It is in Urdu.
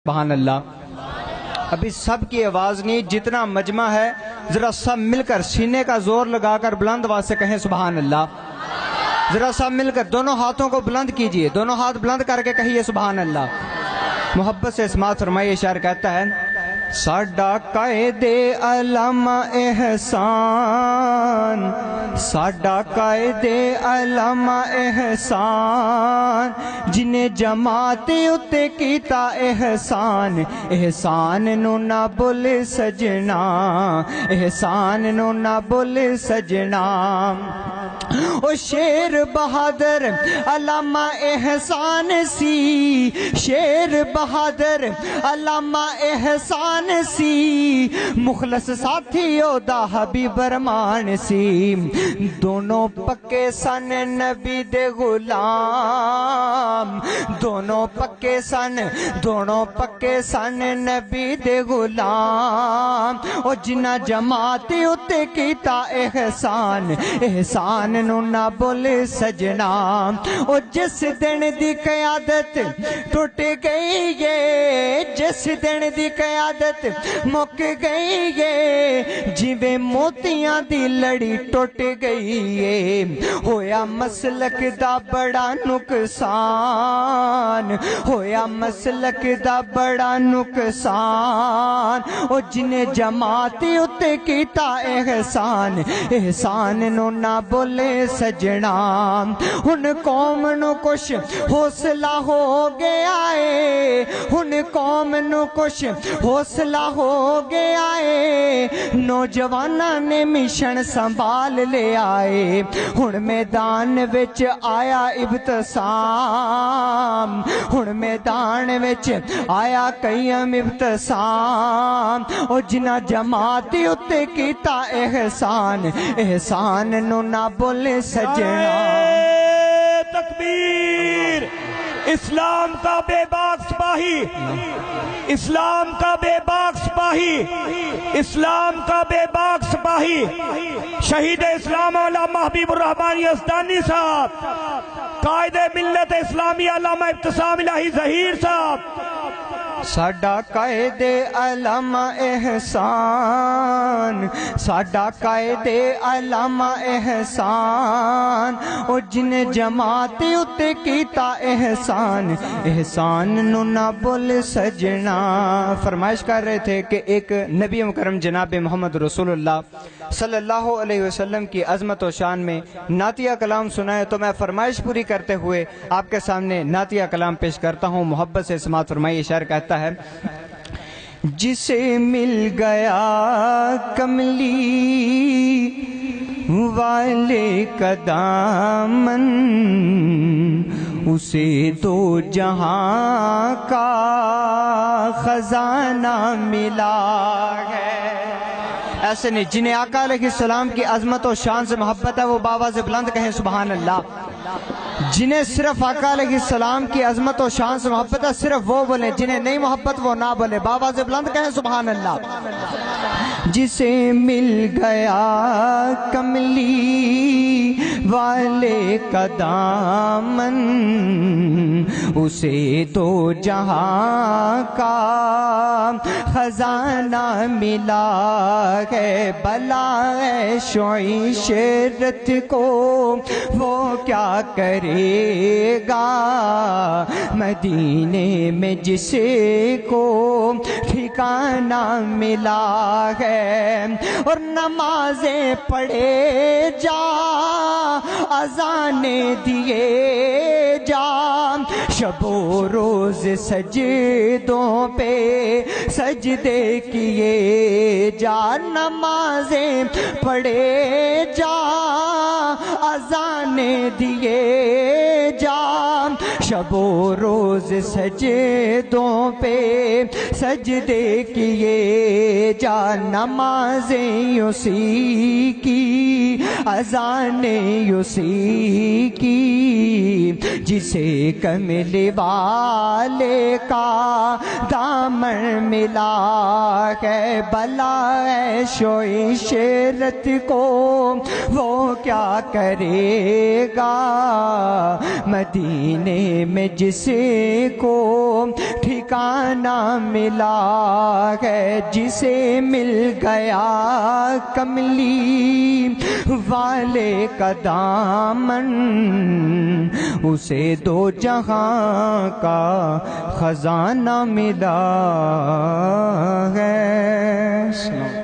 سبحان اللہ۔ ابھی سب کی آواز نہیں، جتنا مجمع ہے ذرا سب مل کر سینے کا زور لگا کر بلند آواز سے کہیں سبحان اللہ۔ ذرا سب مل کر دونوں ہاتھوں کو بلند کیجئے، دونوں ہاتھ بلند کر کے کہیے سبحان اللہ۔ محبت سے سماعت فرمائیے، شاعر کہتا ہے ساڈا قائد علامہ احسان، ساڈا قائد علامہ احسان، جنہیں جماعت اتے کیتا احسان، احسان نو نہ بول سجنا، احسان نو نہ بول سجنا۔ او شیر بہادر علامہ احسان سی، شیر بہادر علامہ احسان سی، مخلص ساتھی اودا حبیب رحمان سی، دونوں پکے سن نبی دے غلام، دونوں پکے سن نبی دے غلام، او جنہ جماعت اتے کیتا احسان، احسان نو نہ بول سجنا۔ او جس دن دی قیادت ٹوٹ گئی ہے، جس دن دی قیادت مک گئی ہے، جویں موتیاں دی لڑی ٹوٹ گئی ہے، ہویا مسلک دا بڑا نقصان، ہویا مسلک دا بڑا نقصان۔ او جنہیں جماعت اتے کیتا احسان، احسان نو نہ بولے سجنا۔ ان قوم نو کچھ حوصلہ ہو گیا ہے، ان قوم نو کچھ حوصلہ ہو گیا ہے، نوجوانہ نے مشن سنبھال لے آئے، ہن میدان وچ آیا ابتسام، ہن میدان وچ آیا قیم ابتسام۔ او جنہ جماعت اتے کیتا احسان، احسان نو نہ بولے سجنا۔ تکبیر! اسلام کا بے باک سپاہی، اسلام کا بے باک سپاہی، اسلام کا بے باک سپاہی، شہید اسلام علامہ حبیب الرحمن یزدانی صاحب، قائد ملت اسلامی علامہ ابتسام الہی ظہیر صاحب۔ ساڈا قائد علامہ احسان، ساڈا قائد علامہ احسان، او جن جماعت اتے کیتا احسان، احسان نو نہ بول سجنا۔ فرمائش کر رہے تھے کہ ایک نبی مکرم جناب محمد رسول اللہ صلی اللہ علیہ وسلم کی عظمت و شان میں نعتیہ کلام سنائے، تو میں فرمائش پوری کرتے ہوئے آپ کے سامنے نعتیہ کلام پیش کرتا ہوں۔ محبت سے سماعت فرمائیے، شاعر کہتا ہے جسے مل گیا کملی والے کا دامن، اسے دو جہاں کا خزانہ ملا ہے۔ ایسے نہیں، جنہیں آقا علیہ السلام کی عظمت و شان سے محبت ہے وہ بآواز بلند کہیں سبحان اللہ۔ جنہیں صرف آقا علیہ السلام کی عظمت و شان سے محبت ہے صرف وہ بولیں، جنہیں نہیں محبت وہ نہ بولیں، بآواز بلند کہیں سبحان اللہ۔ جسے مل گیا کملی والے کا دامن، اسے دو جہاں کا خزانہ ملا ہے۔ بلائے شعیشرت کو وہ کیا کرے گا، مدینے میں جسے کو ٹھکانہ ملا ہے۔ اور نمازیں پڑھے جا، اذانیں دیے جا، شب و روز سجدوں پہ سجدے کیے جا، نمازیں پڑھے جا، اذانیں دیے جا، شب و روز سجدوں پہ سجدے کیے جا، نمازیں اسی کی، اذانیں اسی کی، جسے کملی والے کا دامن ملا ہے۔ بلائے شعیشرت کو وہ وہ کیا کرے گا مدینے میں جس کو ٹھکانہ ملا ہے جسے مل گیا کملی والے کا دامن اسے دو جہاں کا خزانہ ملا ہے.